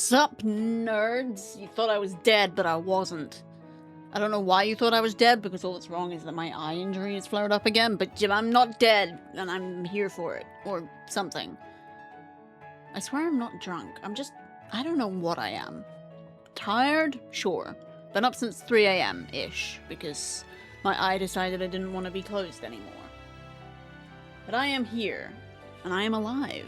Sup, nerds? You thought I was dead, but I wasn't. I don't know why you thought I was dead, because all that's wrong is that my eye injury has flared up again, but I'm not dead, and I'm here for it. Or something. I swear I'm not drunk. I don't know what I am. Tired? Sure. Been up since 3 AM-ish, because my eye decided I didn't want to be closed anymore. But I am here, and I am alive.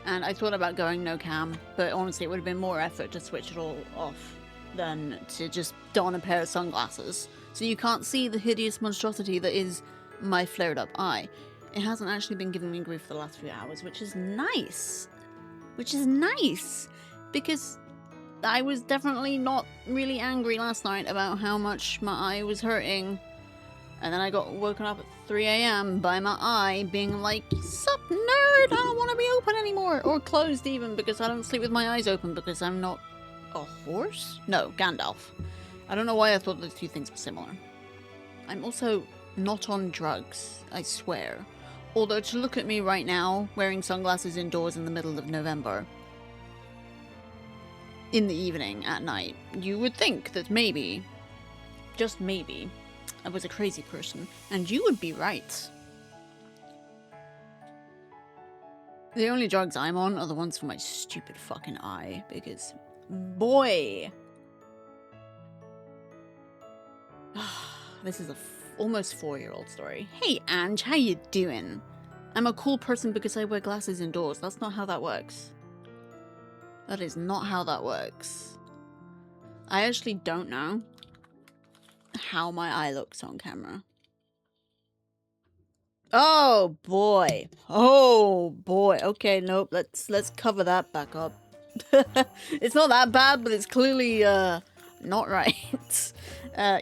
And I thought about going no cam, but honestly it would have been more effort to switch it all off than to just don a pair of sunglasses. So you can't see the hideous monstrosity that is my flared up eye. It hasn't actually been giving me grief for the last few hours, which is nice. Which is nice, because I was definitely not really angry last night about how much my eye was hurting. And then I got woken up at 3 AM by my eye being like, sup nerd, I don't want to be open anymore. Or closed even, because I don't sleep with my eyes open because I'm not a horse? No, Gandalf. I don't know why I thought those two things were similar. I'm also not on drugs, I swear. Although to look at me right now, wearing sunglasses indoors in the middle of November, in the evening, at night, you would think that maybe, just maybe, I was a crazy person, and you would be right. The only drugs I'm on are the ones for my stupid fucking eye, because, boy, this is a almost 4-year-old story. Hey Ange, how you doing? I'm a cool person because I wear glasses indoors. That's not how that works. That is not how that works. I actually don't know how my eye looks on camera. Oh boy. Oh boy. Okay, nope. Let's cover that back up. It's not that bad, but it's clearly not right.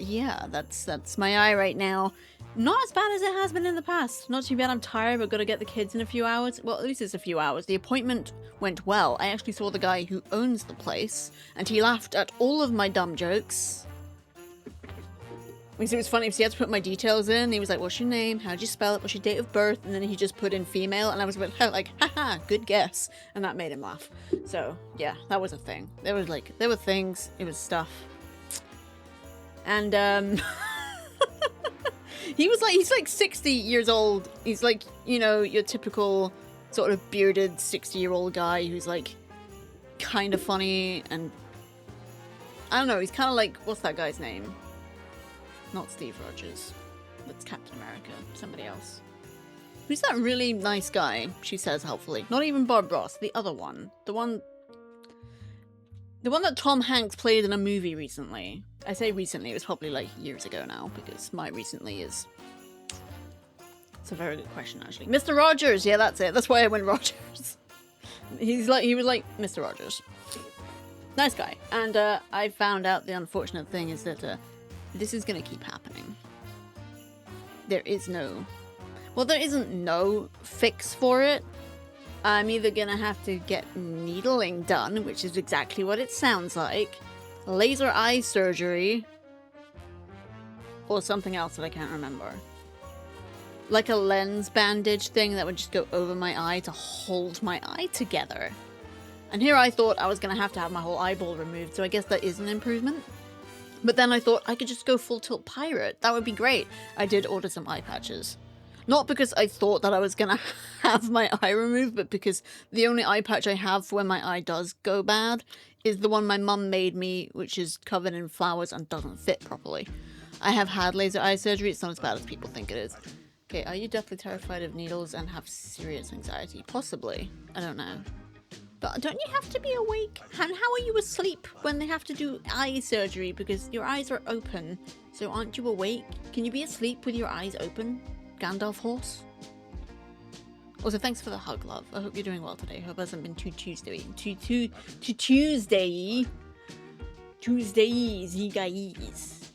Yeah, that's my eye right now. Not as bad as it has been in the past. Not too bad. I'm tired, but gotta get the kids in a few hours. Well, at least it's a few hours. The appointment went well. I actually saw the guy who owns the place, and he laughed at all of my dumb jokes. Because it was funny, because he had to put my details in. He was like, what's your name? How'd you spell it? What's your date of birth? And then he just put in female, and I was a bit like, haha, good guess. And that made him laugh. So, yeah, that was a thing. There were things, it was stuff. And, he's like 60 years old. He's like, you know, your typical sort of bearded 60-year-old guy who's like kind of funny, and I don't know, he's kind of like, what's that guy's name? Not Steve Rogers. That's Captain America. Somebody else. Who's that really nice guy? She says helpfully. Not even Bob Ross. The other one. The one that Tom Hanks played in a movie recently. I say recently, it was probably like years ago now, because my recently is... It's a very good question, actually. Mr. Rogers! Yeah, that's it. That's why I went Rogers. He was like Mr. Rogers. Nice guy. And I found out the unfortunate thing is that this is gonna keep happening. There isn't no fix for it. I'm either gonna have to get needling done, which is exactly what it sounds like, laser eye surgery, or something else that I can't remember. Like a lens bandage thing that would just go over my eye to hold my eye together. And here I thought I was gonna have to have my whole eyeball removed, so I guess that is an improvement. But then I thought I could just go full tilt pirate. That would be great. I did order some eye patches. Not because I thought that I was gonna have my eye removed, but because the only eye patch I have for when my eye does go bad is the one my mum made me, which is covered in flowers and doesn't fit properly. I have had laser eye surgery. It's not as bad as people think it is. Okay, are you deathly terrified of needles and have serious anxiety? Possibly. I don't know. But don't you have to be awake? And how are you asleep when they have to do eye surgery? Because your eyes are open. So aren't you awake? Can you be asleep with your eyes open? Gandalf horse? Also, thanks for the hug, love. I hope you're doing well today. Hope it hasn't been too Tuesday. Tuesdays, you guys.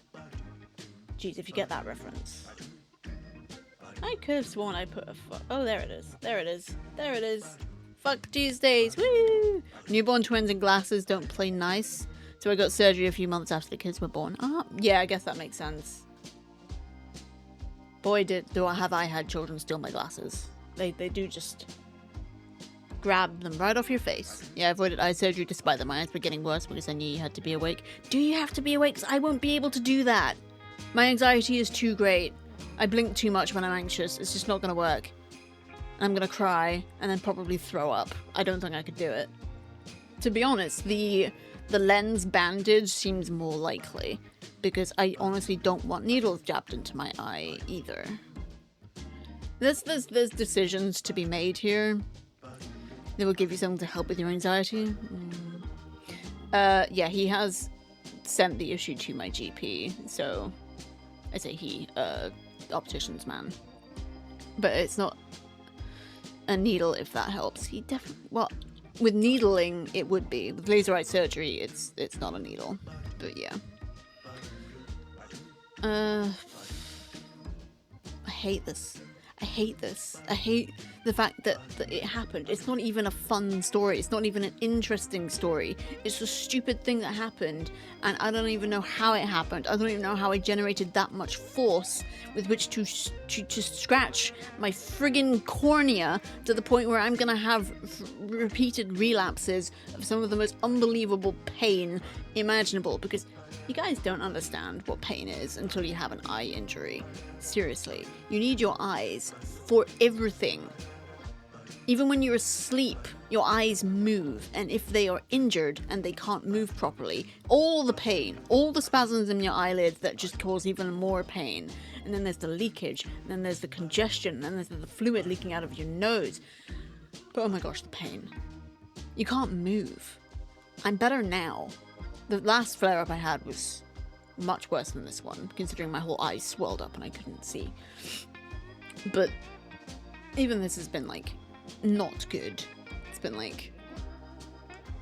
Jeez, if you get that reference. I could have sworn I put a oh, there it is. There it is. There it is. Fuck Tuesdays. Woo! Newborn twins and glasses don't play nice. So I got surgery a few months after the kids were born. Ah, yeah, I guess that makes sense. Boy, do I had children steal my glasses. They do just... grab them right off your face. Yeah, I avoided eye surgery despite that my eyes were getting worse because I knew you had to be awake. Do you have to be awake? 'Cause I won't be able to do that. My anxiety is too great. I blink too much when I'm anxious. It's just not gonna work. I'm gonna cry and then probably throw up. I don't think I could do it. To be honest, the lens bandage seems more likely because I honestly don't want needles jabbed into my eye either. There's decisions to be made here. They will give you something to help with your anxiety. Yeah, he has sent the issue to my GP, so I say he, optician's man. But it's not a needle if that helps. He definitely, well, with needling it would be. With laser eye surgery it's not a needle. But yeah. I hate this. I hate this. I hate the fact that it happened. It's not even a fun story. It's not even an interesting story. It's a stupid thing that happened, and I don't even know how it happened. I don't even know how I generated that much force with which to scratch my friggin' cornea to the point where I'm gonna have repeated relapses of some of the most unbelievable pain imaginable, because you guys don't understand what pain is until you have an eye injury. Seriously, you need your eyes for everything. Even when you're asleep, your eyes move, and if they are injured and they can't move properly, all the pain, all the spasms in your eyelids that just cause even more pain. And then there's the leakage, and then there's the congestion, and then there's the fluid leaking out of your nose. But oh my gosh, the pain. You can't move. I'm better now. The last flare-up I had was much worse than this one, considering my whole eye swelled up and I couldn't see. But even this has been, like, not good. It's been like,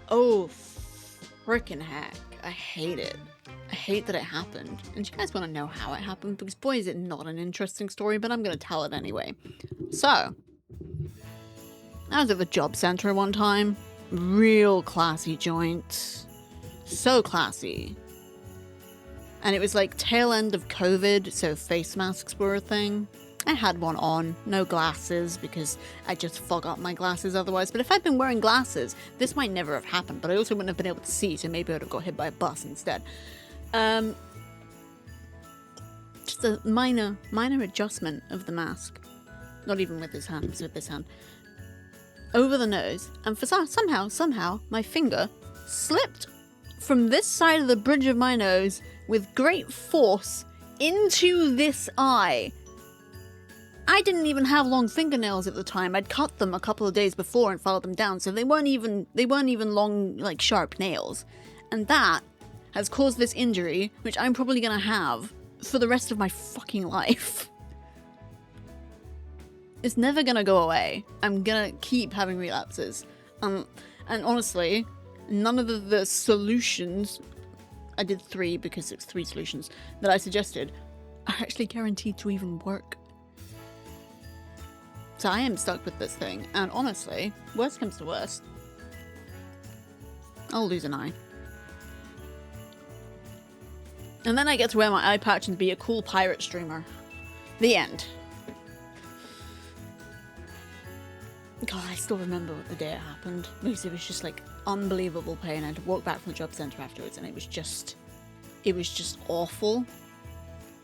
oh, frickin' heck. I hate it. I hate that it happened. And you guys want to know how it happened? Because boy, is it not an interesting story, but I'm going to tell it anyway. So, I was at the job center one time. Real classy joint. So classy. And it was like tail end of COVID, so face masks were a thing. I had one on, no glasses, because I just fog up my glasses otherwise. But if I'd been wearing glasses, this might never have happened, but I also wouldn't have been able to see, so maybe I would have got hit by a bus instead. Just a minor adjustment of the mask. Not even with his hand, it was with this hand. Over the nose, and for somehow, my finger slipped from this side of the bridge of my nose with great force into this eye. I didn't even have long fingernails at the time. I'd cut them a couple of days before and filed them down, so they weren't even long, like, sharp nails. And that has caused this injury, which I'm probably gonna have for the rest of my fucking life. It's never gonna go away. I'm gonna keep having relapses. And honestly, none of the solutions, I did 3 because it's 3 solutions, that I suggested are actually guaranteed to even work. So I am stuck with this thing, and honestly, worst comes to worst, I'll lose an eye. And then I get to wear my eye patch and be a cool pirate streamer. The end. God, I still remember the day it happened, because it was just like unbelievable pain. I had to walk back from the job center afterwards, and it was just awful.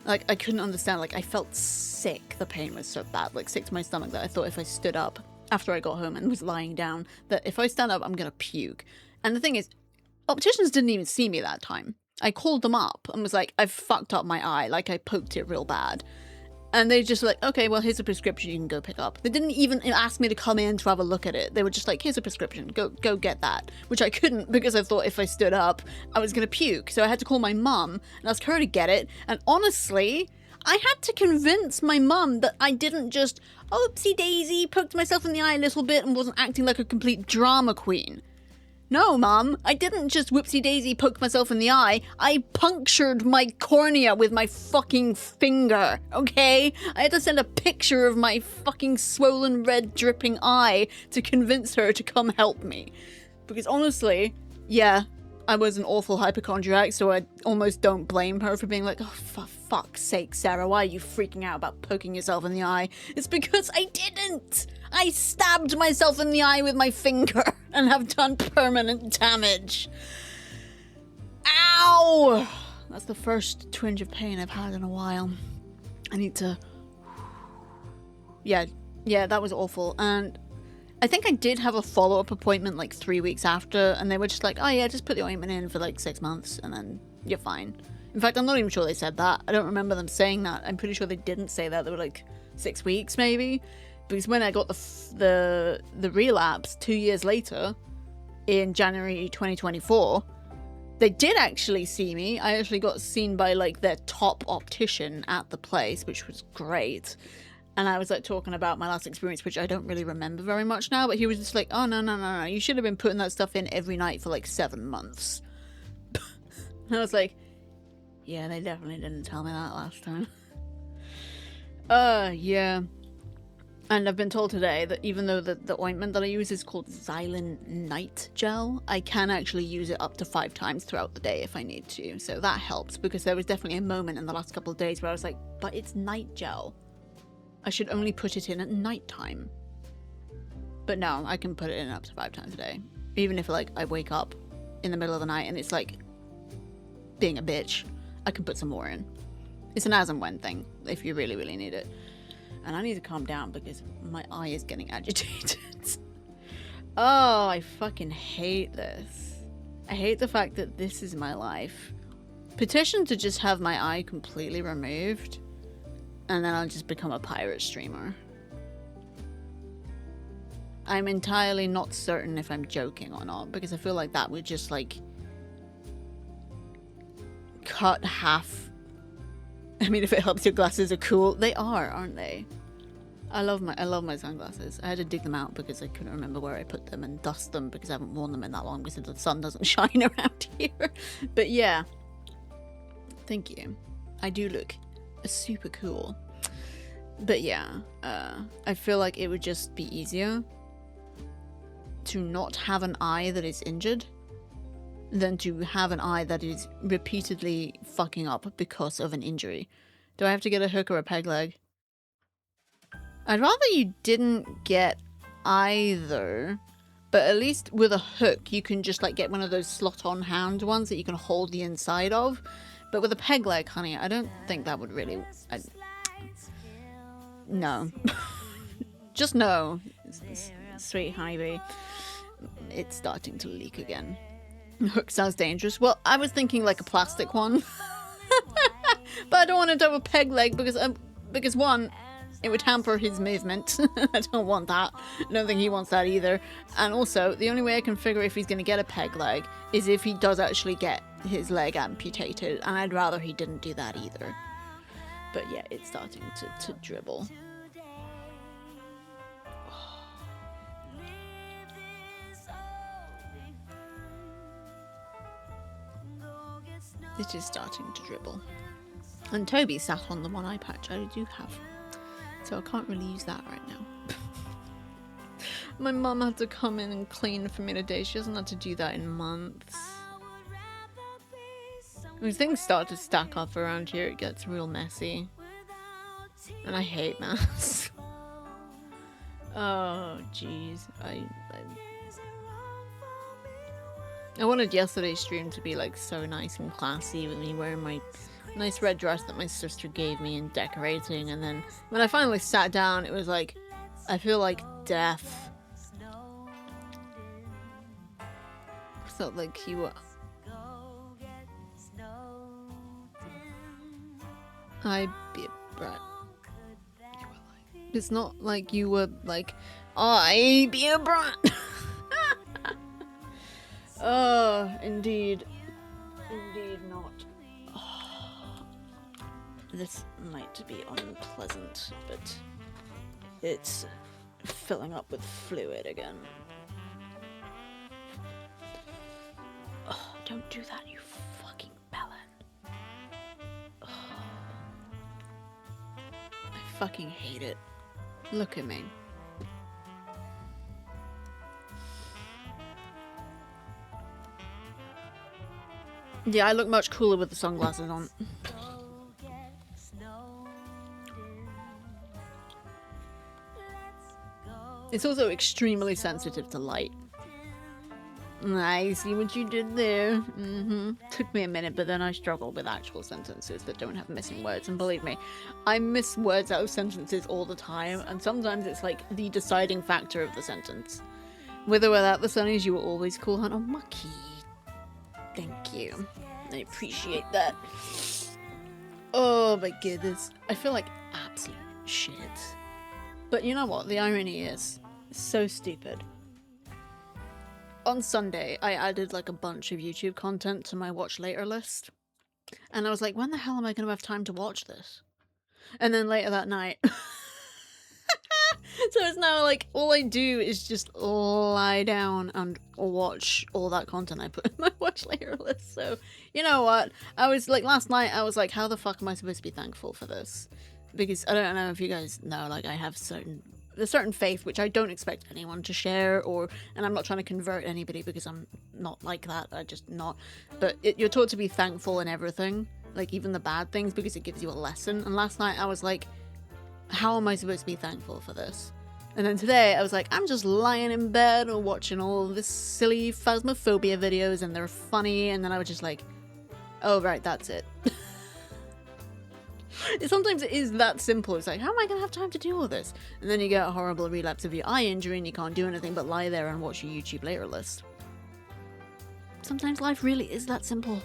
Like, I couldn't understand, like, I felt sick. The pain was so bad, like, sick to my stomach, that I thought if I stood up after I got home and was lying down, that if I stand up, I'm gonna puke. And the thing is, opticians didn't even see me that time. I called them up and was like, I've fucked up my eye, like, I poked it real bad. And they just like, okay, well, here's a prescription you can go pick up. They didn't even ask me to come in to have a look at it. They were just like, here's a prescription, go get that. Which I couldn't, because I thought if I stood up, I was gonna puke. So I had to call my mum and ask her to get it. And honestly, I had to convince my mum that I didn't just, oopsie daisy, poked myself in the eye a little bit and wasn't acting like a complete drama queen. No, Mum, I didn't just whoopsie-daisy poke myself in the eye. I punctured my cornea with my fucking finger, okay? I had to send a picture of my fucking swollen, red, dripping eye to convince her to come help me. Because honestly, yeah, I was an awful hypochondriac, so I almost don't blame her for being like, oh, for fuck's sake, Sarah, why are you freaking out about poking yourself in the eye? It's because I didn't! I stabbed myself in the eye with my finger and have done permanent damage. Ow! That's the first twinge of pain I've had in a while. I need to... Yeah, that was awful. And I think I did have a follow-up appointment like 3 weeks after, and they were just like, oh yeah, just put the ointment in for like 6 months and then you're fine. In fact, I'm not even sure they said that. I don't remember them saying that. I'm pretty sure they didn't say that. They were like 6 weeks maybe. Because when I got the relapse 2 years later, in January 2024, they did actually see me. I actually got seen by like their top optician at the place, which was great. And I was like talking about my last experience, which I don't really remember very much now, but he was just like, oh, no, you should have been putting that stuff in every night for like 7 months. And I was like, yeah, they definitely didn't tell me that last time. Yeah. And I've been told today that even though the ointment that I use is called Xylin Night Gel, I can actually use it up to 5 times throughout the day if I need to. So that helps, because there was definitely a moment in the last couple of days where I was like, but it's night gel. I should only put it in at nighttime. But no, I can put it in up to 5 times a day. Even if like I wake up in the middle of the night and it's like being a bitch, I can put some more in. It's an as and when thing, if you really, really need it. And I need to calm down because my eye is getting agitated. Oh, I fucking hate this. I hate the fact that this is my life. Petition to just have my eye completely removed. And then I'll just become a pirate streamer. I'm entirely not certain if I'm joking or not, because I feel like that would just like cut half. I mean, if it helps, your glasses are cool. They are, aren't they? I love my sunglasses. I had to dig them out because I couldn't remember where I put them, and dust them because I haven't worn them in that long because the sun doesn't shine around here. But yeah, thank you. I do look super cool. But yeah, I feel like it would just be easier to not have an eye that is injured than to have an eye that is repeatedly fucking up because of an injury. Do I have to get a hook or a peg leg? I'd rather you didn't get either, but at least with a hook you can just like get one of those slot-on hand ones that you can hold the inside of. But with a peg leg, honey, I don't think that would really... No. Just no. Sweet honeybee. It's starting to leak again. Hook sounds dangerous. Well, I was thinking like a plastic one. But I don't want to do a peg leg because one, it would hamper his movement. I don't want that. I don't think he wants that either. And also, the only way I can figure if he's going to get a peg leg is if he does actually get his leg amputated. And I'd rather he didn't do that either. But yeah, it's starting to dribble. It is starting to dribble. And Toby sat on the one eye patch I do have. So I can't really use that right now. My mum had to come in and clean for me today. She hasn't had to do that in months. When things start to stack up around here, it gets real messy. And I hate masks. Oh, jeez. I wanted yesterday's stream to be like so nice and classy with me wearing my nice red dress that my sister gave me and decorating, and then when I finally sat down it was like, I feel like death. I felt like you were... I'd be a brat. It's not like you were like, I be a brat. Oh, indeed. Indeed not. Oh, this might be unpleasant, but it's filling up with fluid again. Oh, don't do that, you fucking melon. Oh. I fucking hate it. Look at me. Yeah, I look much cooler with the sunglasses on. It's also extremely sensitive to light. I see what you did there. Took me a minute, but then I struggle with actual sentences that don't have missing words. And believe me, I miss words out of sentences all the time, and sometimes it's like the deciding factor of the sentence. With or without the sunnies, you were always cool, Hannah. Mucky. Thank you. I appreciate that. Oh my goodness. I feel like absolute shit. But you know what? The irony is, it's so stupid. On Sunday, I added like a bunch of YouTube content to my watch later list. And I was like, when the hell am I going to have time to watch this? And then later that night... So it's now like, all I do is just lie down and watch all that content I put in my watch later list. So, you know what? I was like, last night, I was like, how the fuck am I supposed to be thankful for this? Because I don't know if you guys know, like, I have a certain faith which I don't expect anyone to share, and I'm not trying to convert anybody because I'm not like that. I just not. But you're taught to be thankful in everything, like even the bad things, because it gives you a lesson. And last night I was like, how am I supposed to be thankful for this? And then today I was like, I'm just lying in bed or watching all this silly phasmophobia videos and they're funny. And then I was just like, oh right, that's it. Sometimes it is that simple. It's like, how am I going to have time to do all this? And then you get a horrible relapse of your eye injury and you can't do anything but lie there and watch your YouTube later list. Sometimes life really is that simple.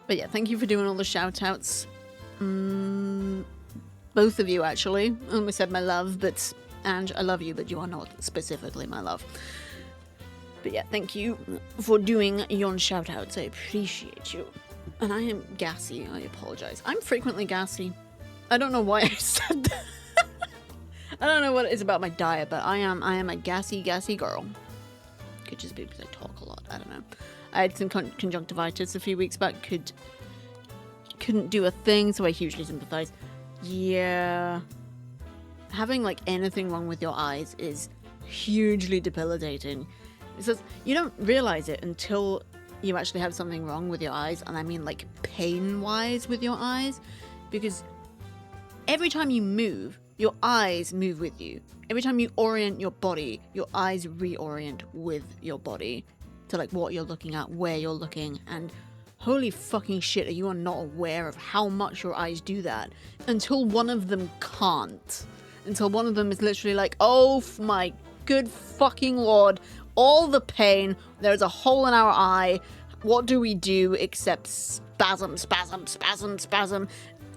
But yeah, thank you for doing all the shout outs. Both of you, actually. I almost said my love, but... Ange, I love you, but you are not specifically my love. But yeah, thank you for doing your shout outs. I appreciate you. And I am gassy. I apologize. I'm frequently gassy. I don't know why I said that. I don't know what it is about my diet, but I am a gassy girl. Could just be because I talk a lot. I don't know. I had some conjunctivitis a few weeks back. Couldn't do a thing, so I hugely sympathize. Yeah. Having like anything wrong with your eyes is hugely debilitating. It says you don't realize it until you actually have something wrong with your eyes, and I mean like pain-wise with your eyes, because every time you move, your eyes move with you. Every time you orient your body, your eyes reorient with your body to like what you're looking at, where you're looking, and holy fucking shit, you are not aware of how much your eyes do that until one of them can't. Until one of them is literally like, oh my good fucking lord, all the pain, there's a hole in our eye, what do we do except spasm, spasm, spasm, spasm.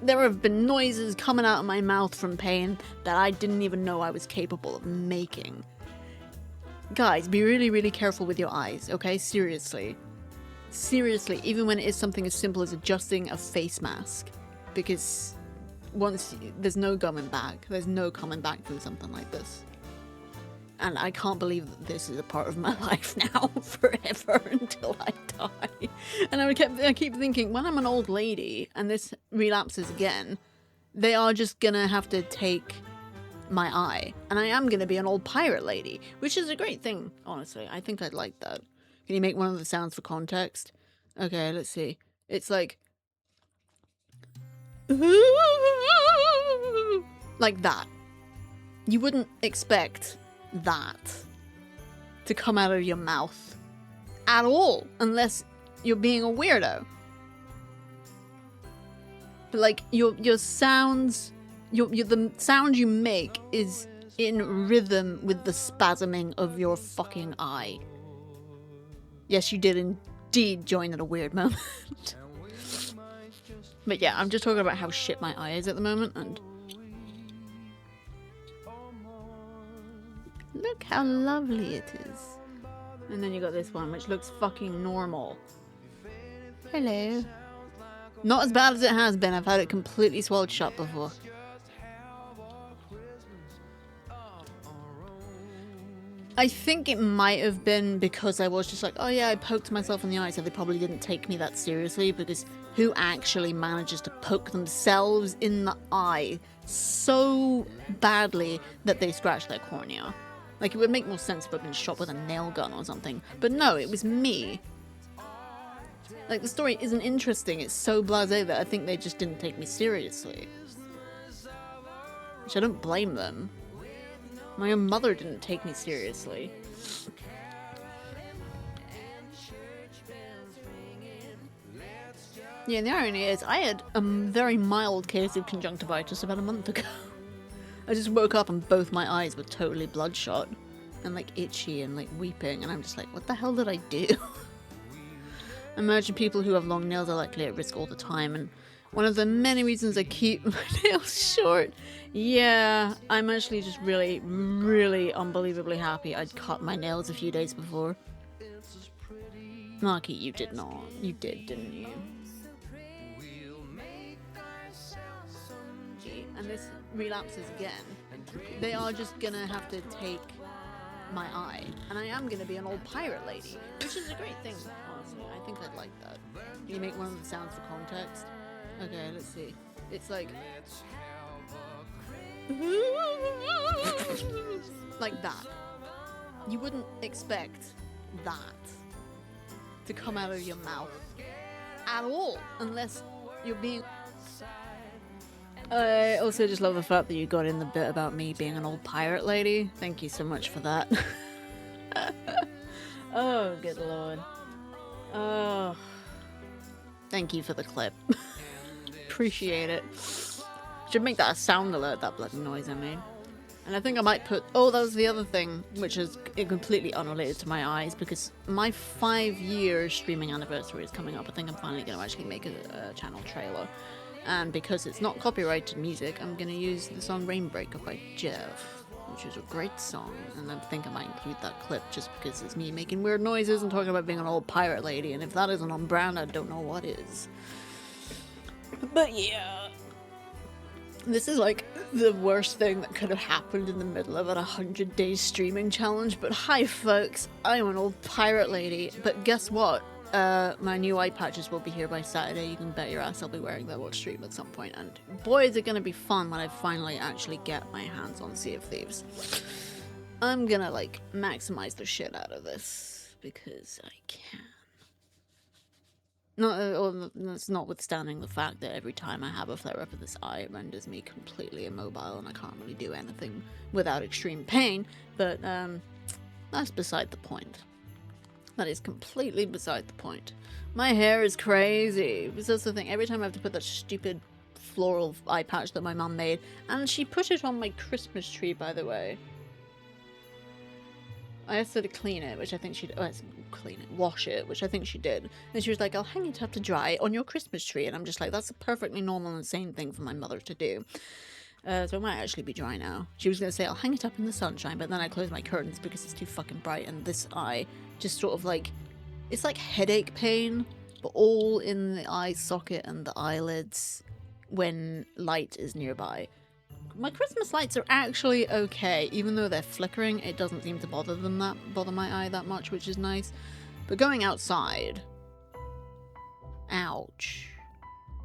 There have been noises coming out of my mouth from pain that I didn't even know I was capable of making. Guys, be really, really careful with your eyes, okay? Seriously. Seriously, even when it is something as simple as adjusting a face mask. Because there's no going back. There's no coming back from something like this. And I can't believe that this is a part of my life now forever until I die. And I keep thinking, when I'm an old lady and this relapses again, they are just gonna have to take my eye. And I am gonna be an old pirate lady, which is a great thing, honestly. I think I'd like that. Can you make one of the sounds for context? Okay, let's see. It's like... like that. You wouldn't expect that to come out of your mouth at all, unless you're being a weirdo. But like, your sounds... the sound you make is in rhythm with the spasming of your fucking eye. Yes, you did indeed join at a weird moment. But yeah, I'm just talking about how shit my eye is at the moment, and... Look how lovely it is. And then you got this one, which looks fucking normal. Hello. Not as bad as it has been. I've had it completely swallowed shut before. I think it might have been because I was just like, oh yeah, I poked myself in the eye, so they probably didn't take me that seriously, because who actually manages to poke themselves in the eye so badly that they scratch their cornea? Like, it would make more sense if I'd been shot with a nail gun or something. But no, it was me. Like, the story isn't interesting. It's so blasé that I think they just didn't take me seriously. Which I don't blame them. My own mother didn't take me seriously. Yeah, and the irony is, I had a very mild case of conjunctivitis about a month ago. I just woke up and both my eyes were totally bloodshot. And like itchy and like weeping, and I'm just like, what the hell did I do? I imagine people who have long nails are likely at risk all the time, and one of the many reasons I keep my nails short. Yeah, I'm actually just really, really unbelievably happy I'd cut my nails a few days before. Marky, you did not. You did, didn't you? And this relapses again. They are just gonna have to take my eye, and I am gonna be an old pirate lady, which is a great thing, honestly. I think I'd like that. Can you make one of the sounds for context? Okay, let's see. It's like like that. You wouldn't expect that to come out of your mouth at all, unless you're being... I also just love the fact that you got in the bit about me being an old pirate lady. Thank you so much for that. Oh, good lord. Oh. Thank you for the clip. Appreciate it. Should make that a sound alert, that bloody noise I made. And I think I might put... Oh, that was the other thing, which is completely unrelated to my eyes, because my 5-year streaming anniversary is coming up. I think I'm finally going to actually make a channel trailer. And because it's not copyrighted music, I'm going to use the song Rainbreaker by Jeff, which is a great song. And I think I might include that clip just because it's me making weird noises and talking about being an old pirate lady. And if that isn't on brand, I don't know what is. But yeah. This is like the worst thing that could have happened in the middle of a 100-day streaming challenge. But hi folks, I'm an old pirate lady. But guess what? My new eye patches will be here by Saturday. You can bet your ass I'll be wearing them on stream at some point. And boy, is it going to be fun when I finally actually get my hands on Sea of Thieves. I'm gonna like maximize the shit out of this because I can. That's notwithstanding the fact that every time I have a flare up of this eye, it renders me completely immobile and I can't really do anything without extreme pain. But that's beside the point. That is completely beside the point. My hair is crazy. That's the thing. Every time I have to put that stupid floral eye patch that my mum made, and she put it on my Christmas tree, by the way. I asked her to clean it, which I think she did. Wash it, which I think she did. And she was like, I'll hang it up to dry on your Christmas tree. And I'm just like, that's a perfectly normal and sane thing for my mother to do. So it might actually be dry now. She was going to say, I'll hang it up in the sunshine, but then I closed my curtains because it's too fucking bright, and this eye just sort of like, it's like headache pain, but all in the eye socket and the eyelids when light is nearby. My Christmas lights are actually okay, even though they're flickering, it doesn't seem to bother my eye that much, which is nice. But going outside, ouch.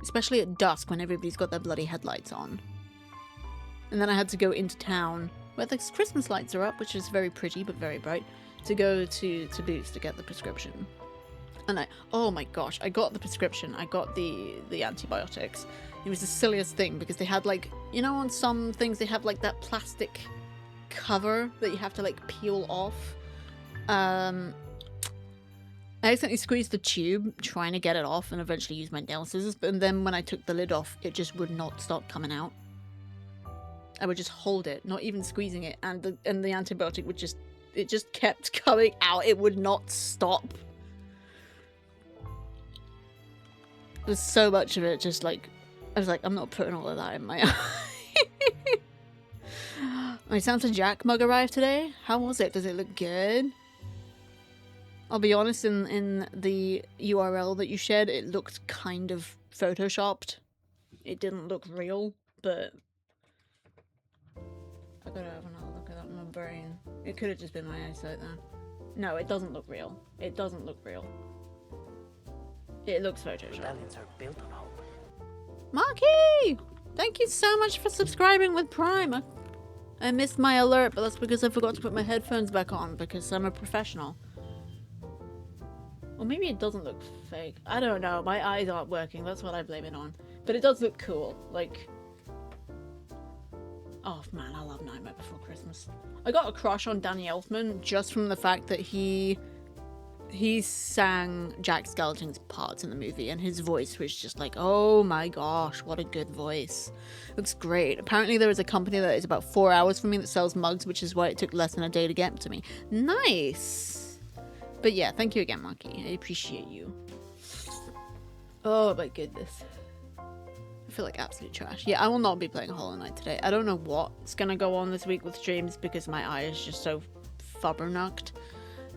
Especially at dusk when everybody's got their bloody headlights on. And then I had to go into town where the Christmas lights are up, which is very pretty but very bright, to go to Boots to get the prescription. And oh my gosh, I got the prescription. I got the antibiotics. It was the silliest thing because they had like, you know, on some things they have like that plastic cover that you have to like peel off. I accidentally squeezed the tube trying to get it off and eventually used my nail scissors. And then when I took the lid off, it just would not stop coming out. I would just hold it, not even squeezing it, and the antibiotic would just, it just kept coming out. It would not stop. There's so much of it, just like, I was like, I'm not putting all of that in my eye. My Santa Jack mug arrived today. How was it? Does it look good? I'll be honest, in the URL that you shared, it looked kind of photoshopped. It didn't look real, but I gotta have another look at that in my brain. It could have just been my eyesight then. No, it doesn't look real. It doesn't look real. It looks photoshopped. Rebellions are built on hope. Marky! Thank you so much for subscribing with Prime. I missed my alert, but that's because I forgot to put my headphones back on because I'm a professional. Or maybe it doesn't look fake. I don't know. My eyes aren't working. That's what I blame it on. But it does look cool. Like... Oh man, I love Nightmare Before Christmas. I got a crush on Danny Elfman just from the fact that he sang Jack Skellington's parts in the movie, and his voice was just like, oh my gosh, what a good voice. Looks great. Apparently there is a company that is about 4 hours from me that sells mugs, which is why it took less than a day to get to me. Nice! But yeah, thank you again, Monkey. I appreciate you. Oh my goodness. I feel like absolute trash. Yeah, I will not be playing Hollow Knight today. I don't know what's gonna go on this week with streams because my eye is just so fubbernucked.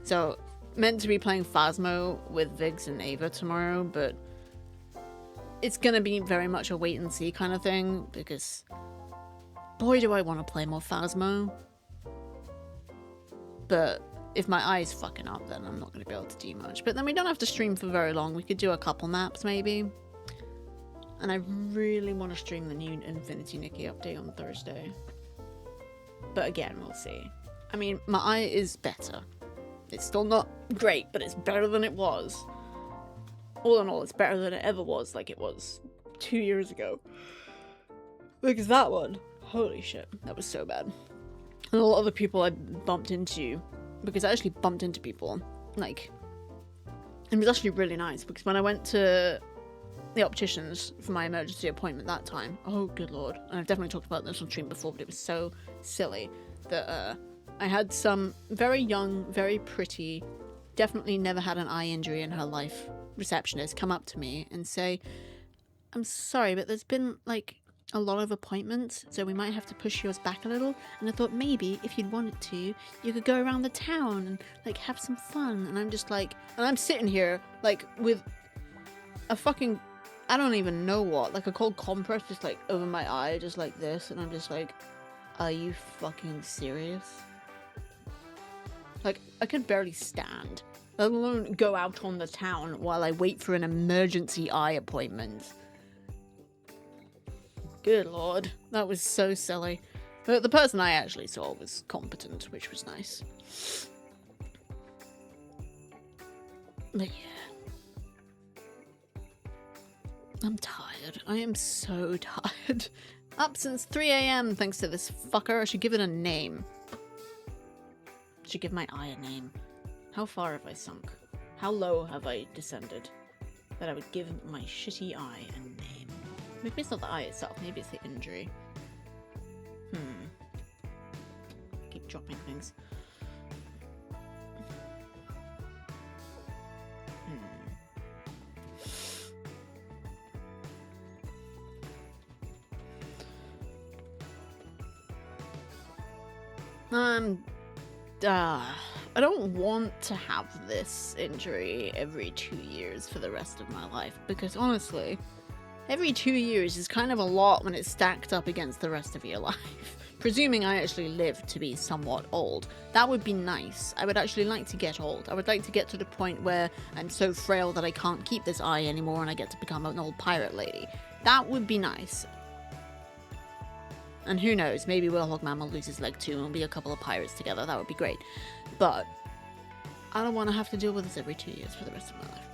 So, meant to be playing Phasmo with Viggs and Ava tomorrow, but it's gonna be very much a wait and see kind of thing because boy do I want to play more Phasmo. But if my eye is fucking up, then I'm not gonna be able to do much. But then we don't have to stream for very long. We could do a couple maps maybe. And I really want to stream the new Infinity Nikki update on Thursday. But again, we'll see. I mean, my eye is better. It's still not great, but it's better than it was. All in all, it's better than it ever was, like it was 2 years ago. Because that one, holy shit, that was so bad. And a lot of the people I bumped into, because I actually bumped into people, like, it was actually really nice, because when I went to the opticians for my emergency appointment that time, oh good lord, and I've definitely talked about this on stream before, but it was so silly that I had some very young, very pretty, definitely never had an eye injury in her life receptionist come up to me and say, I'm sorry, but there's been like a lot of appointments, so we might have to push yours back a little, and I thought maybe if you'd wanted to, you could go around the town and like have some fun. And I'm just like, and I'm sitting here like with a fucking, I don't even know what, like a cold compress just like over my eye, just like this, and I'm just like, are you fucking serious? Like, I could barely stand, let alone go out on the town while I wait for an emergency eye appointment. Good lord, that was so silly. But the person I actually saw was competent, which was nice. But yeah. I'm tired. I am so tired. Up since 3 AM thanks to this fucker. I should give it a name. I should give my eye a name. How far have I sunk? How low have I descended? That I would give my shitty eye a name. Maybe it's not the eye itself, maybe it's the injury. Keep dropping things. I don't want to have this injury every 2 years for the rest of my life, because honestly, every 2 years is kind of a lot when it's stacked up against the rest of your life. Presuming I actually live to be somewhat old. That would be nice. I would actually like to get old. I would like to get to the point where I'm so frail that I can't keep this eye anymore and I get to become an old pirate lady. That would be nice. And who knows, maybe Will Hogman will lose his leg too and we'll be a couple of pirates together. That would be great. But I don't want to have to deal with this every 2 years for the rest of my life.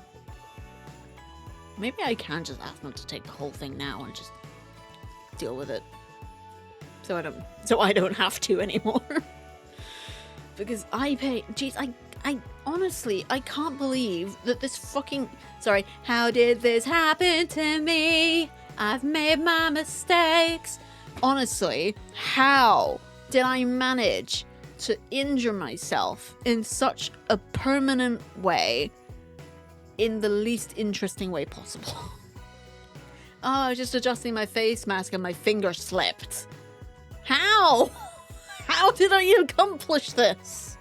Maybe I can just ask them to take the whole thing now and just deal with it. So I don't have to anymore. Because I pay, jeez, I honestly, I can't believe that this fucking, sorry, how did this happen to me? I've made my mistakes. Honestly, how did I manage to injure myself in such a permanent way in the least interesting way possible? Oh, I was just adjusting my face mask and my finger slipped. How? How did I accomplish this?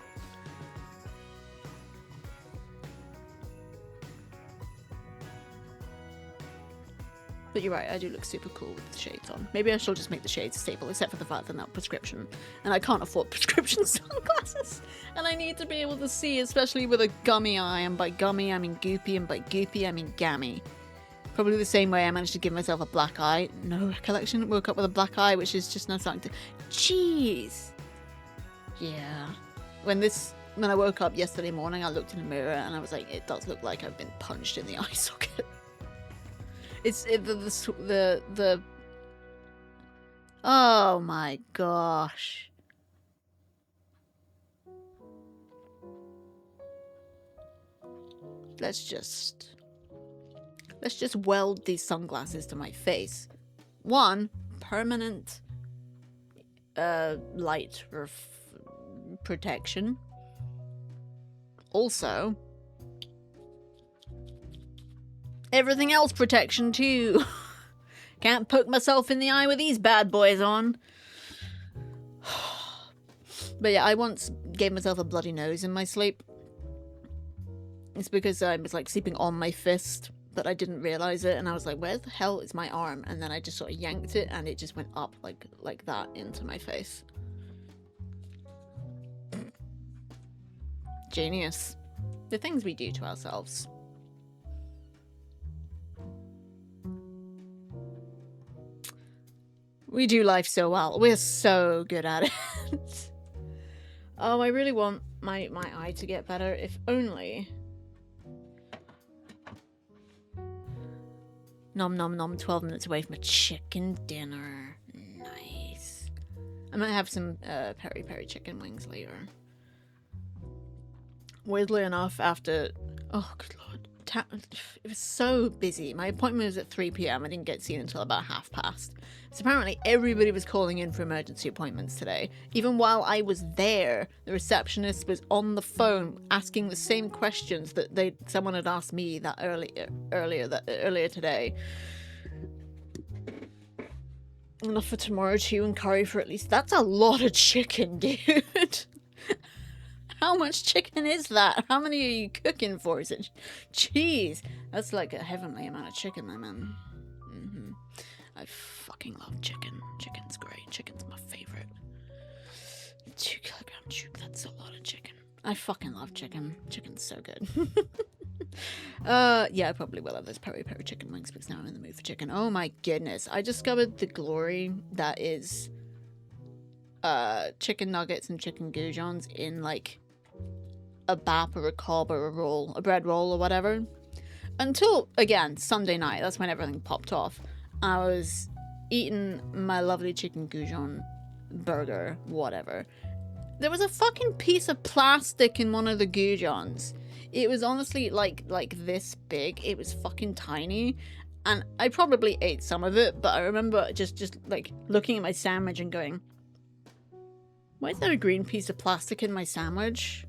But you're right, I do look super cool with the shades on. Maybe I shall just make the shades stable, except for the fact that they're not prescription. And I can't afford prescription sunglasses. And I need to be able to see, especially with a gummy eye. And by gummy, I mean goopy, and by goopy, I mean gammy. Probably the same way I managed to give myself a black eye. No recollection, woke up with a black eye, which is just now starting to... Jeez! Yeah. When this when I woke up yesterday morning, I looked in the mirror and I was like, it does look like I've been punched in the eye socket. The oh my gosh. Let's just weld these sunglasses to my face. One, permanent light protection. Also, everything else protection too. Can't poke myself in the eye with these bad boys on. But yeah, I once gave myself a bloody nose in my sleep. It's because I was like sleeping on my fist, but I didn't realize it, and I was like, where the hell is my arm? And then I just sort of yanked it and it just went up like that into my face. Genius. The things we do to ourselves. We do life so well. We're so good at it. Oh, I really want my eye to get better, if only. Nom nom nom, 12 minutes away from a chicken dinner. Nice. I might have some peri peri chicken wings later. Weirdly enough, after... Oh, good lord. It was so busy. My appointment was at 3 PM. I didn't get seen until about 1/2 So apparently everybody was calling in for emergency appointments today. Even while I was there, the receptionist was on the phone asking the same questions that someone had asked me that earlier today. Enough for tomorrow too, and curry for at least... That's a lot of chicken, dude. How much chicken is that? How many are you cooking for? Is it... Jeez. That's like a heavenly amount of chicken, my man. I fucking love chicken. Chicken's great. Chicken's my favorite. 2 kilogram chook. That's a lot of chicken. I fucking love chicken. Chicken's so good. Yeah, I probably will have those peri peri chicken wings because now I'm in the mood for chicken. Oh my goodness. I discovered the glory that is chicken nuggets and chicken goujons in like a bap or a cob or a roll, a bread roll or whatever. Until, again, Sunday night. That's when everything popped off. I was eating my lovely chicken goujon burger, whatever. There was a fucking piece of plastic in one of the goujons. It was honestly like this big. It was fucking tiny. And I probably ate some of it, but I remember just like looking at my sandwich and going, why is there a green piece of plastic in my sandwich?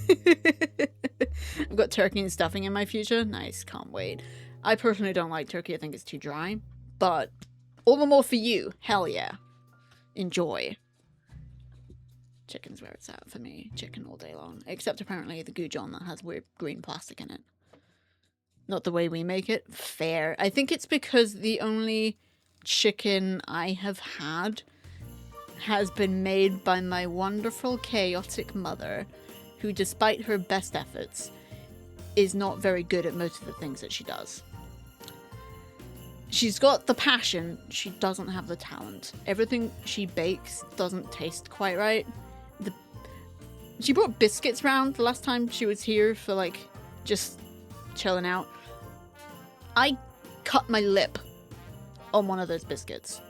I've got turkey and stuffing in my future. Nice, can't wait. I personally don't like turkey. I think it's too dry. But all the more for you. Hell yeah. Enjoy. Chicken's where it's at for me. Chicken all day long. Except apparently the goujon that has weird green plastic in it. Not the way we make it. Fair. I think it's because the only chicken I have had has been made by my wonderful, chaotic mother, who, despite her best efforts, is not very good at most of the things that she does. She's got the passion, she doesn't have the talent. Everything she bakes doesn't taste quite right. She brought biscuits round the last time she was here for, like, just chilling out. I cut my lip on one of those biscuits.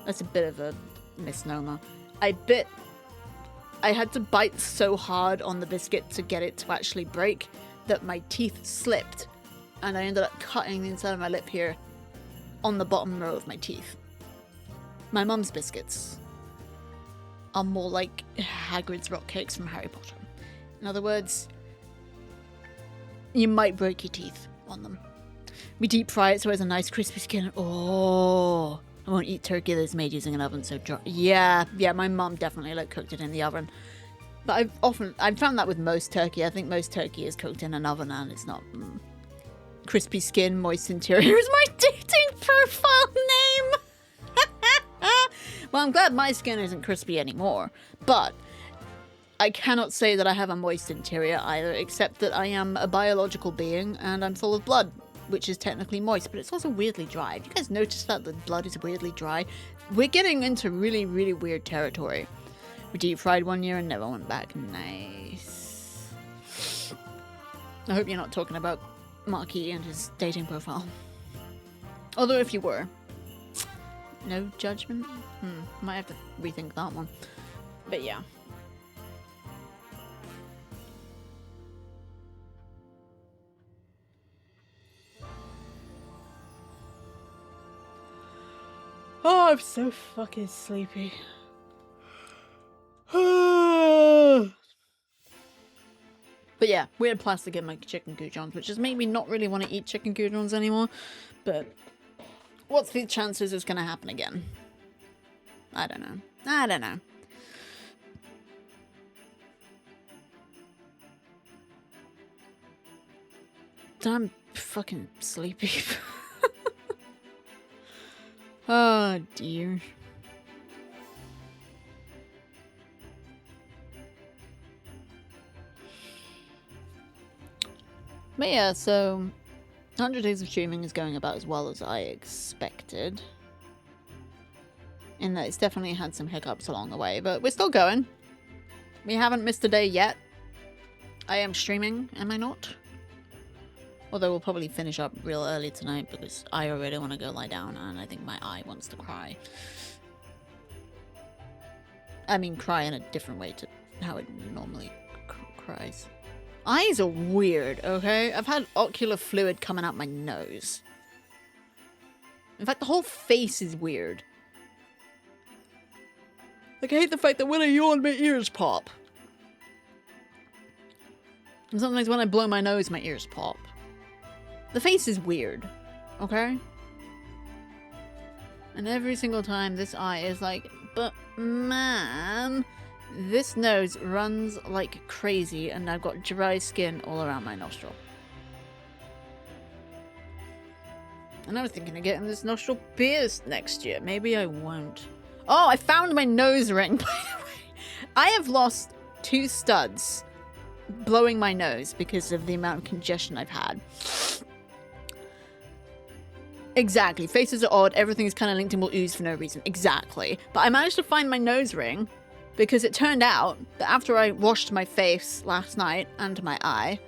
That's a bit of a misnomer. I had to bite so hard on the biscuit to get it to actually break that my teeth slipped, and I ended up cutting the inside of my lip here on the bottom row of my teeth. My mum's biscuits are more like Hagrid's rock cakes from Harry Potter. In other words, you might break your teeth on them. We deep fry it so it has a nice crispy skin. Oh, I won't eat turkey that's made using an oven so dry. Yeah, my mum definitely like cooked it in the oven. But I've found that with most turkey. I think most turkey is cooked in an oven and it's not crispy skin, moist interior is my dating profile name. Well, I'm glad my skin isn't crispy anymore, but I cannot say that I have a moist interior either, except that I am a biological being and I'm full of blood, which is technically moist, but it's also weirdly dry. Have you guys noticed that the blood is weirdly dry? We're getting into really, really weird territory. We deep fried one year and never went back. Nice. I hope you're not talking about Marquis and his dating profile. Although if you were, no judgment. Might have to rethink that one. But yeah. Oh, I'm so fucking sleepy. But yeah, we had plans to get my chicken goujons, which has made me not really want to eat chicken goujons anymore. But what's the chances it's going to happen again? I don't know. I don't know. I'm fucking sleepy. Oh dear. But yeah, so 100 days of streaming is going about as well as I expected. In that it's definitely had some hiccups along the way, but we're still going. We haven't missed a day yet. I am streaming, am I not? Although we'll probably finish up real early tonight because I already want to go lie down and I think my eye wants to cry. I mean, cry in a different way to how it normally cries. Eyes are weird, okay? I've had ocular fluid coming out my nose. In fact, the whole face is weird. Like, I hate the fact that when I yawn, my ears pop. And sometimes when I blow my nose, my ears pop. The face is weird, okay? And every single time this eye is like, but man, this nose runs like crazy and I've got dry skin all around my nostril. And I was thinking of getting this nostril pierced next year. Maybe I won't. Oh, I found my nose ring, by the way. I have lost 2 studs blowing my nose because of the amount of congestion I've had. Exactly. Faces are odd. Everything's kind of linked and will ooze for no reason. Exactly. But I managed to find my nose ring because it turned out that after I washed my face last night and my eye,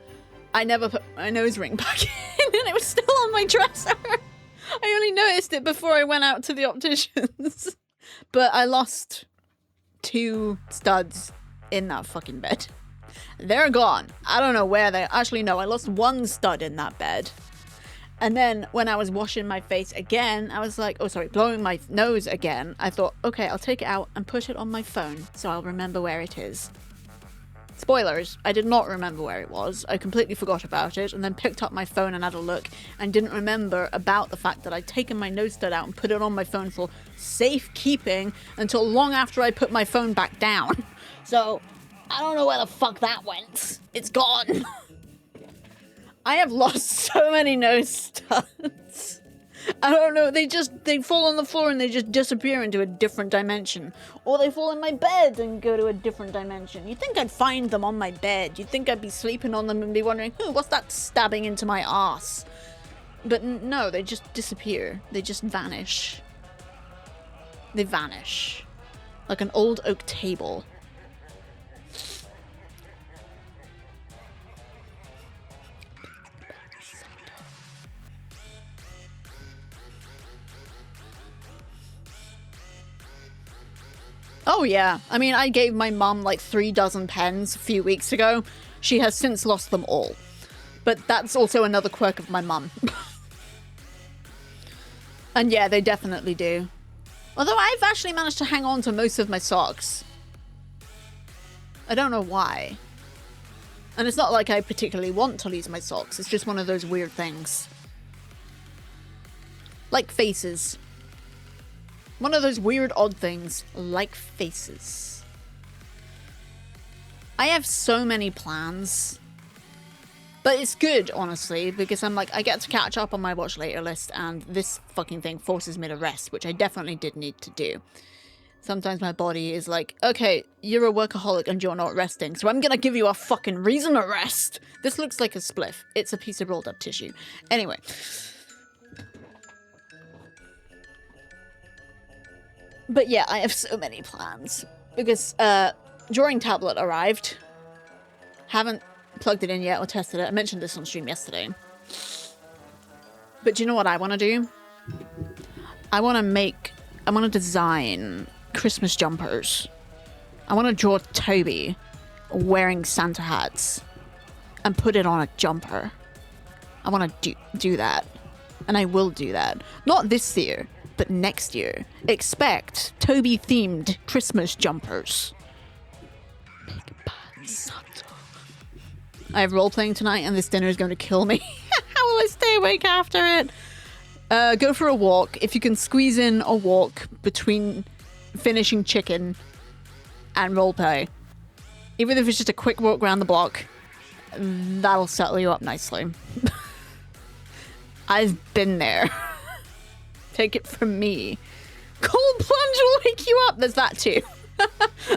I never put my nose ring back in and it was still on my dresser. I only noticed it before I went out to the opticians. But I lost 2 studs in that fucking bed. They're gone. I don't know where they... Actually, no. I lost 1 stud in that bed. And then when I was washing my face again, I was like, oh, sorry, blowing my nose again. I thought, okay, I'll take it out and put it on my phone so I'll remember where it is. Spoilers, I did not remember where it was. I completely forgot about it and then picked up my phone and had a look and didn't remember about the fact that I'd taken my nose stud out and put it on my phone for safekeeping until long after I put my phone back down. So, I don't know where the fuck that went. It's gone. I have lost so many nose studs. I don't know, they fall on the floor and they just disappear into a different dimension. Or they fall in my bed and go to a different dimension. You'd think I'd find them on my bed. You'd think I'd be sleeping on them and be wondering, what's that stabbing into my arse? But no, they just disappear. They just vanish. They vanish. Like an old oak table. Oh yeah, I mean, I gave my mum like 3 dozen pens a few weeks ago. She has since lost them all. But that's also another quirk of my mum. And yeah, they definitely do. Although I've actually managed to hang on to most of my socks. I don't know why. And it's not like I particularly want to lose my socks. It's just one of those weird things. Like faces. One of those weird, odd things, like faces. I have so many plans. But it's good, honestly, because I'm like, I get to catch up on my watch later list, and this fucking thing forces me to rest, which I definitely did need to do. Sometimes my body is like, okay, you're a workaholic and you're not resting, so I'm gonna give you a fucking reason to rest. This looks like a spliff. It's a piece of rolled up tissue. Anyway. But yeah, I have so many plans. because drawing tablet arrived. Haven't plugged it in yet or tested it. I mentioned this on stream yesterday. But do you know what I want to do? I want to design Christmas jumpers. I want to draw Toby wearing Santa hats and put it on a jumper. I want to do that. And I will do that. Not this year, but next year. Expect Toby-themed Christmas jumpers. Big bad Santa. I have role-playing tonight and this dinner is going to kill me. How will I stay awake after it? Go for a walk. If you can squeeze in a walk between finishing chicken and roleplay. Even if it's just a quick walk around the block, that'll settle you up nicely. I've been there. Take it from me. Cold plunge will wake you up. There's that too.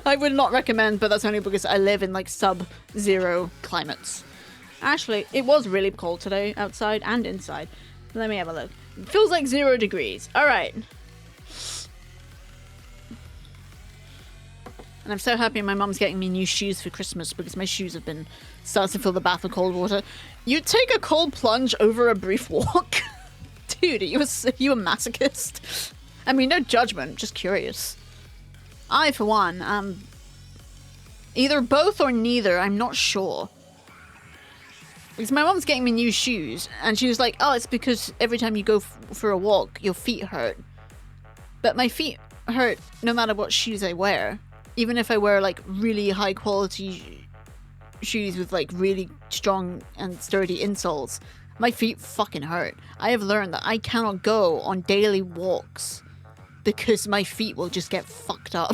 I would not recommend, but that's only because I live in like sub-zero climates. Actually, it was really cold today outside and inside. Let me have a look. It feels like 0 degrees. All right. And I'm so happy my mum's getting me new shoes for Christmas because my shoes have been starting to fill the bath with cold water. You take a cold plunge over a brief walk? Dude, are you a masochist? I mean, no judgment, just curious. I, for one, either both or neither, I'm not sure. Because my mom's getting me new shoes, and she was like, oh, it's because every time you go for a walk, your feet hurt. But my feet hurt no matter what shoes I wear. Even if I wear, like, really high-quality shoes with, like, really strong and sturdy insoles, my feet fucking hurt. I have learned that I cannot go on daily walks because my feet will just get fucked up.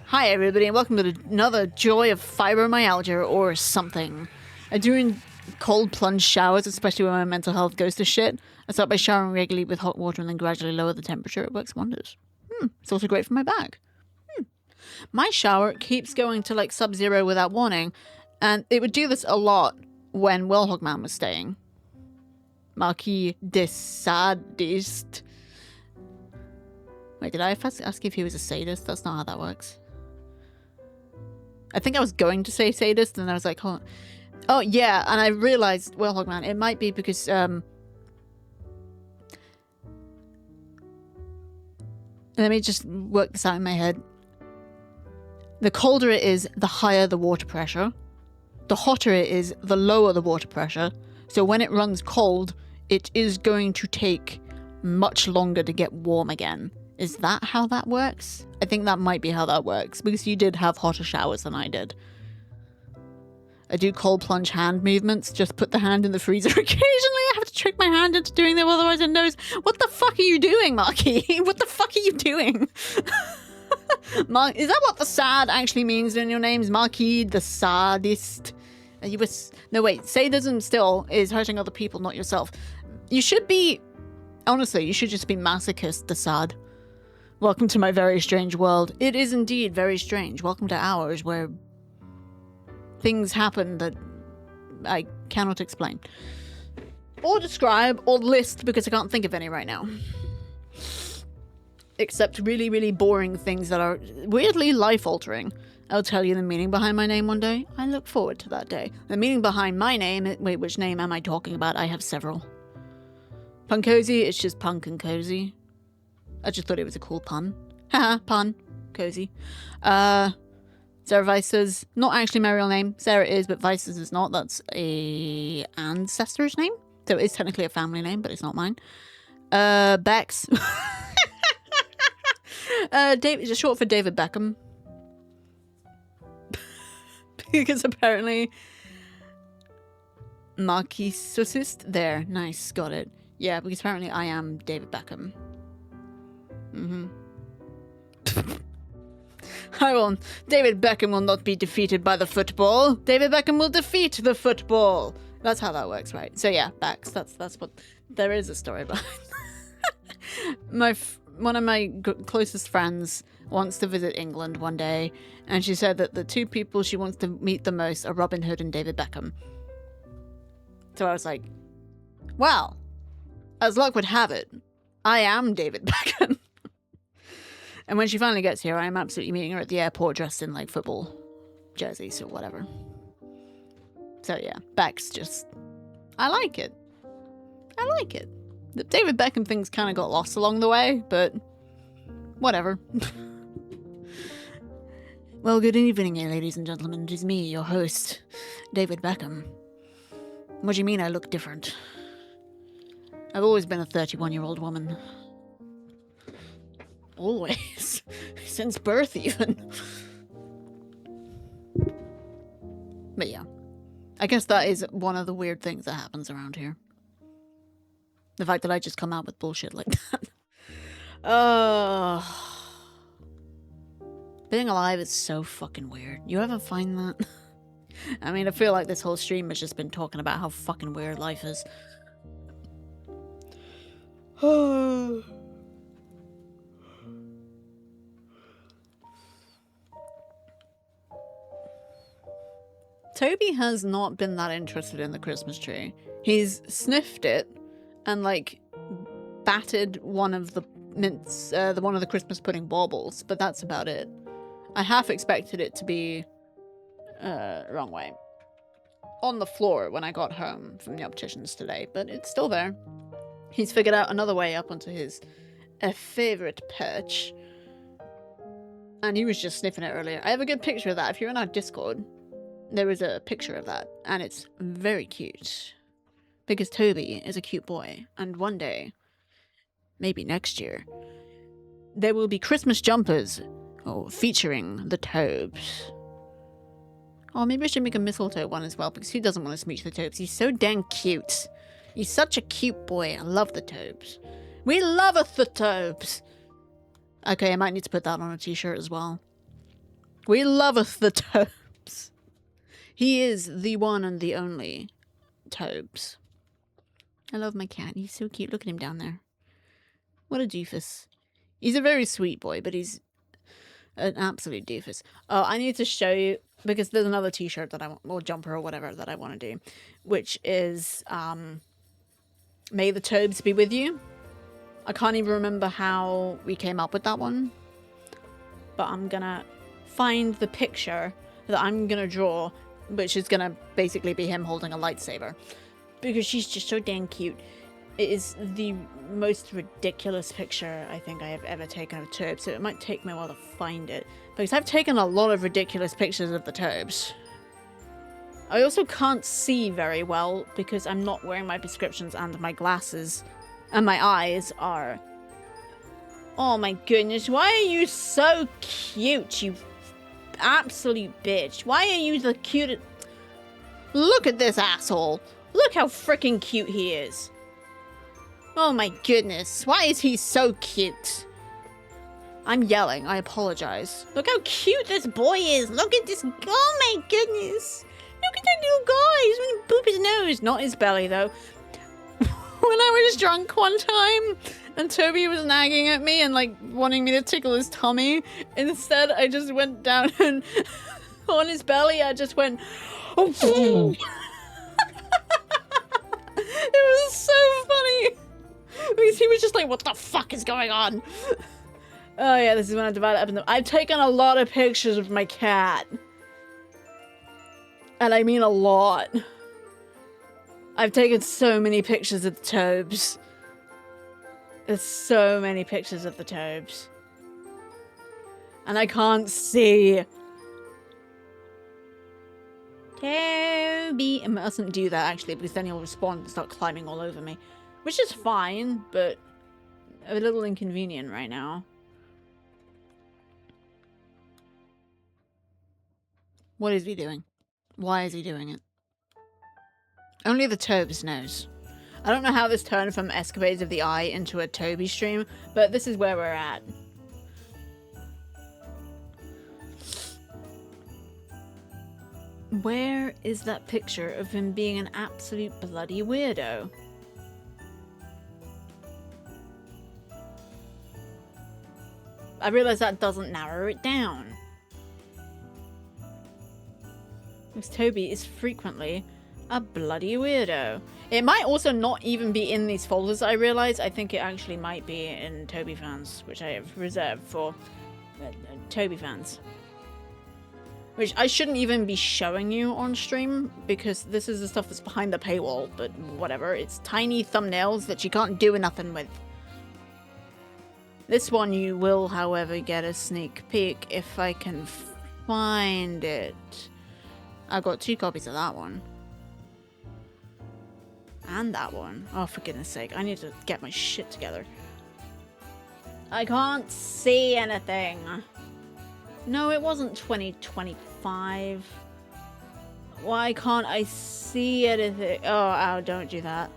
Hi everybody and welcome to another Joy of Fibromyalgia or something. I do in cold plunge showers, especially when my mental health goes to shit. I start by showering regularly with hot water and then gradually lower the temperature. It works wonders. It's also great for my back. My shower keeps going to like sub-zero without warning, and it would do this a lot when Willhogman was staying. Marquis de Sadist. Wait, did I ask if he was a sadist? That's not how that works. I think I was going to say sadist, and I was like, hold on. Oh, yeah, and I realized, Willhogman, it might be because, let me just work this out in my head. The colder it is, the higher the water pressure. The hotter it is, the lower the water pressure. So when it runs cold, it is going to take much longer to get warm again. Is that how that works? I think that might be how that works, because you did have hotter showers than I did. I do cold plunge hand movements, just put the hand in the freezer occasionally. I have to trick my hand into doing them, otherwise it knows. What the fuck are you doing, Marquis? What the fuck are you doing? Is that what the sad actually means in your names? Marquis the Sadist? No, wait. Sadism still is hurting other people, not yourself. You should be... Honestly, you should just be masochist the sad. Welcome to my very strange world. It is indeed very strange. Welcome to ours, where things happen that I cannot explain. Or describe, or list, because I can't think of any right now. Except really, really boring things that are weirdly life-altering. I'll tell you the meaning behind my name one day. I look forward to that day. The meaning behind my name... Wait, which name am I talking about? I have several. Punkozy, it's just punk and cozy. I just thought it was a cool pun. Haha, pun. Cozy. Sarah Vices, not actually my real name. Sarah is, but Vices is not. That's a ancestor's name. So it is technically a family name, but it's not mine. Bex. David, just short for David Beckham. Because apparently... Marquisocist? There. Nice. Got it. Yeah, because apparently I am David Beckham. David Beckham will not be defeated by the football. David Beckham will defeat the football. That's how that works, right? So yeah, Bex. That's what... There is a story behind. One of my closest friends wants to visit England one day, and she said that the two people she wants to meet the most are Robin Hood and David Beckham. So I was like, well, as luck would have it, I am David Beckham. And when she finally gets here, I am absolutely meeting her at the airport dressed in, like, football jerseys or whatever. So, yeah, Beck's just... I like it. I like it. The David Beckham thing's kind of got lost along the way, but whatever. Well, good evening, ladies and gentlemen. It is me, your host, David Beckham. What do you mean I look different? I've always been a 31-year-old woman. Always. Since birth, even. But yeah. I guess that is one of the weird things that happens around here. The fact that I just come out with bullshit like that. Being alive is so fucking weird. You ever find that? I mean, I feel like this whole stream has just been talking about how fucking weird life is. Toby has not been that interested in the Christmas tree. He's sniffed it and, like, batted one of the mints, one of the Christmas pudding baubles, but that's about it. I half expected it to be, wrong way, on the floor when I got home from the opticians today, but it's still there. He's figured out another way up onto his favorite perch, and he was just sniffing it earlier. I have a good picture of that. If you're in our Discord, there is a picture of that, and it's very cute. Because Toby is a cute boy, and one day, maybe next year, there will be Christmas jumpers featuring the Tobes. Oh, maybe I should make a mistletoe one as well, because who doesn't want to smooch the Tobes? He's so dang cute. He's such a cute boy. I love the Tobes. We loveth the Tobes! Okay, I might need to put that on a t-shirt as well. We loveth the Tobes. He is the one and the only Tobes. I love my cat. He's so cute. Look at him down there. What a doofus. He's a very sweet boy, but he's an absolute doofus. Oh, I need to show you, because there's another t-shirt that I want, or jumper or whatever that I want to do, which is, May the Tobes be with you. I can't even remember how we came up with that one, but I'm gonna find the picture that I'm gonna draw, which is gonna basically be him holding a lightsaber, because she's just so dang cute. It is the most ridiculous picture I think I have ever taken of Tobes, so it might take me a while to find it, because I've taken a lot of ridiculous pictures of the Tobes. I also can't see very well because I'm not wearing my prescriptions and my glasses, and my eyes are... Oh my goodness, why are you so cute, you absolute bitch? Why are you the cutest? Look at this asshole. Look how freaking cute he is. Oh my goodness, why is he so cute? I'm yelling, I apologize. Look how cute this boy is. Look at this. Oh my goodness. Look at that little guy. He's going to boop his nose. Not his belly, though. When I was drunk one time, and Toby was nagging at me and, like, wanting me to tickle his tummy, instead I just went down and on his belly, I just went... Oh. It was so funny. Because he was just like, what the fuck is going on? Oh yeah, this is when I divide it up in I've taken a lot of pictures of my cat. And I mean a lot. I've taken so many pictures of the Tobes. There's so many pictures of the Tobes. And I can't see. Toby. I mustn't do that actually, because then he'll respond and start climbing all over me. Which is fine, but a little inconvenient right now. What is he doing? Why is he doing it? Only the Tobes knows. I don't know how this turned from Escapades of the Eye into a Toby stream, but this is where we're at. Where is that picture of him being an absolute bloody weirdo? I realize that doesn't narrow it down. Because Toby is frequently A bloody weirdo. It might also not even be in these folders, I realize. I think it actually might be in Toby fans, which I have reserved for Toby fans. Which I shouldn't even be showing you on stream, because this is the stuff that's behind the paywall, but whatever. It's tiny thumbnails that you can't do nothing with. This one you will, however, get a sneak peek if I can find it. I've got 2 copies of that one. And that one. Oh, for goodness sake. I need to get my shit together. I can't see anything. No, it wasn't 2025. Why can't I see anything? Oh, ow, don't do that.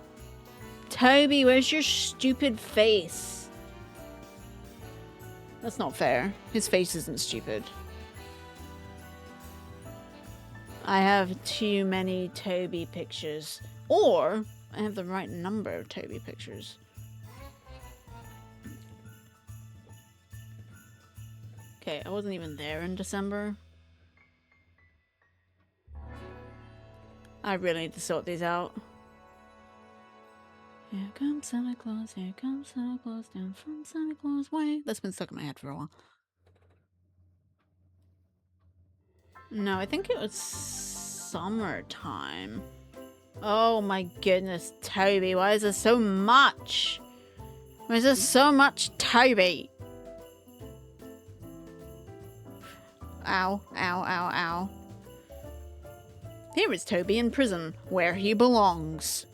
Toby, where's your stupid face? That's not fair. His face isn't stupid. I have too many Toby pictures. Or I have the right number of Toby pictures. Okay, I wasn't even there in December. I really need to sort these out. Here comes Santa Claus, down from Santa Claus way. That's been stuck in my head for a while. No, I think it was summertime. Oh my goodness, Toby, why is there so much? Why is there so much Toby? Ow, ow, ow, ow. Here is Toby in prison, where he belongs.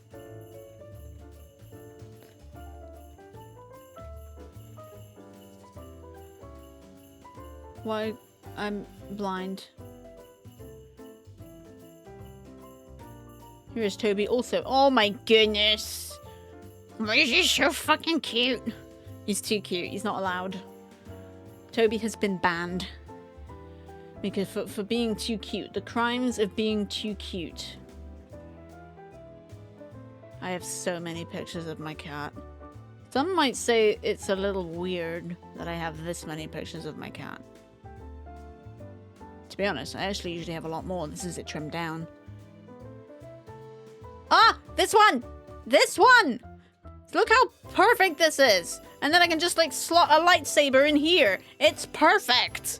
Why? I'm blind. Here is Toby also. Oh my goodness. Why is he so fucking cute? He's too cute. He's not allowed. Toby has been banned. Because for being too cute. The crimes of being too cute. I have so many pictures of my cat. Some might say it's a little weird that I have this many pictures of my cat. To be honest, I actually usually have a lot more. This is it trimmed down. Ah! This one! This one! Look how perfect this is! And then I can just like slot a lightsaber in here. It's perfect!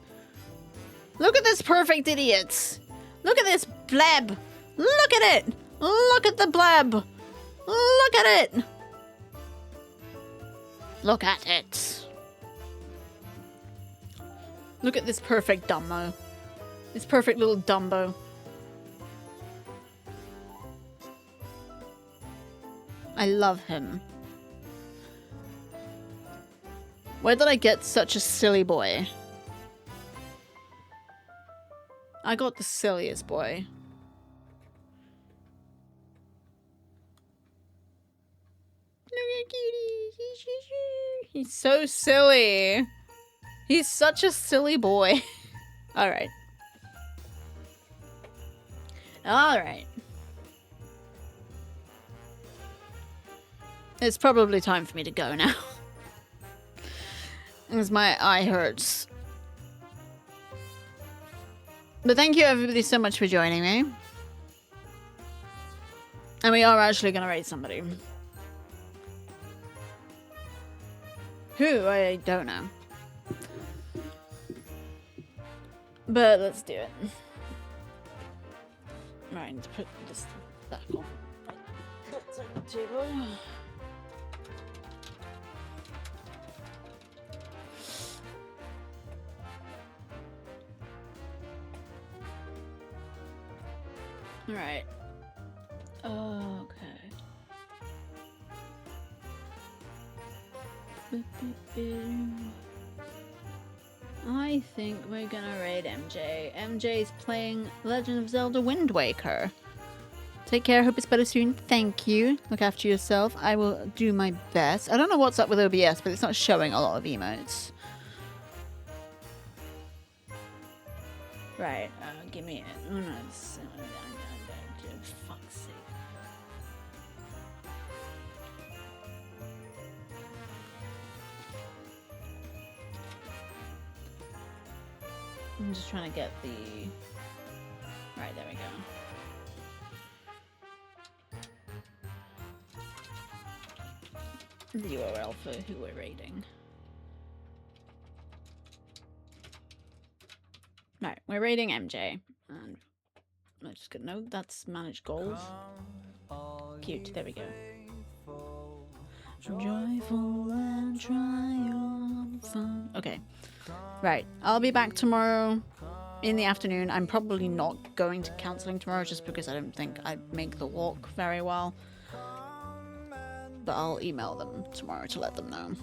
Look at this perfect idiot! Look at this bleb! Look at it! Look at the bleb! Look at it! Look at it! Look at this perfect Dumbo. This perfect little Dumbo. I love him. Where did I get such a silly boy? I got the silliest boy. Look at cutie. He's so silly. He's such a silly boy. Alright. Alright. It's probably time for me to go now. Because my eye hurts. But thank you everybody so much for joining me. And we are actually going to raid somebody. Who? I don't know. But let's do it. Right, I need to put this back on. That's on the table. Alright. Okay. I think we're gonna raid MJ. MJ's playing Legend of Zelda Wind Waker. Take care, hope it's better soon. Thank you. Look after yourself. I will do my best. I don't know what's up with OBS, but it's not showing a lot of emotes. Right, give me it. Oh, no, fuck's sake. I'm just trying to get the... Right, there we go. the URL for who we're raiding. Right, we're raiding MJ. And I'm just gonna note that's manage goals. Cute, there we go. Joyful and triumphant. Okay. Right, I'll be back tomorrow in the afternoon. I'm probably not going to counselling tomorrow just because I don't think I'd make the walk very well. But I'll email them tomorrow to let them know.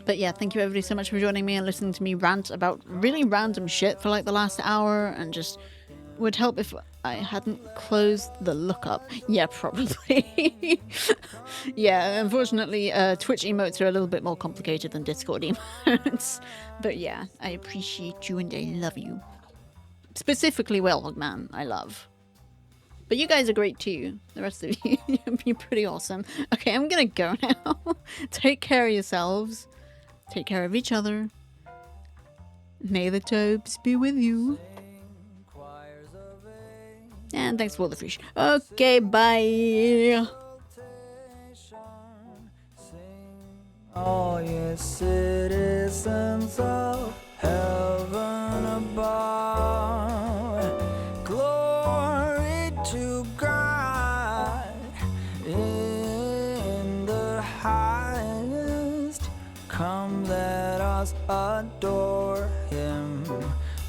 But yeah, thank you everybody so much for joining me and listening to me rant about really random shit for like the last hour, and just would help if I hadn't closed the lookup. Yeah, probably. Yeah, unfortunately, Twitch emotes are a little bit more complicated than Discord emotes. But yeah, I appreciate you and I love you. Specifically Wellhog I love. But you guys are great too. The rest of you, you're pretty awesome. Okay, I'm gonna go now. Take care of yourselves. Take care of each other. May the Tobes be with you. And thanks for all the fish. Okay, bye. All ye citizens of heaven above, glory to God in the highest. Come, let us adore him.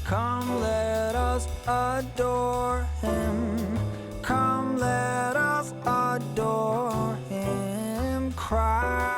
Come, let us adore him. Come, let us adore him. Christ.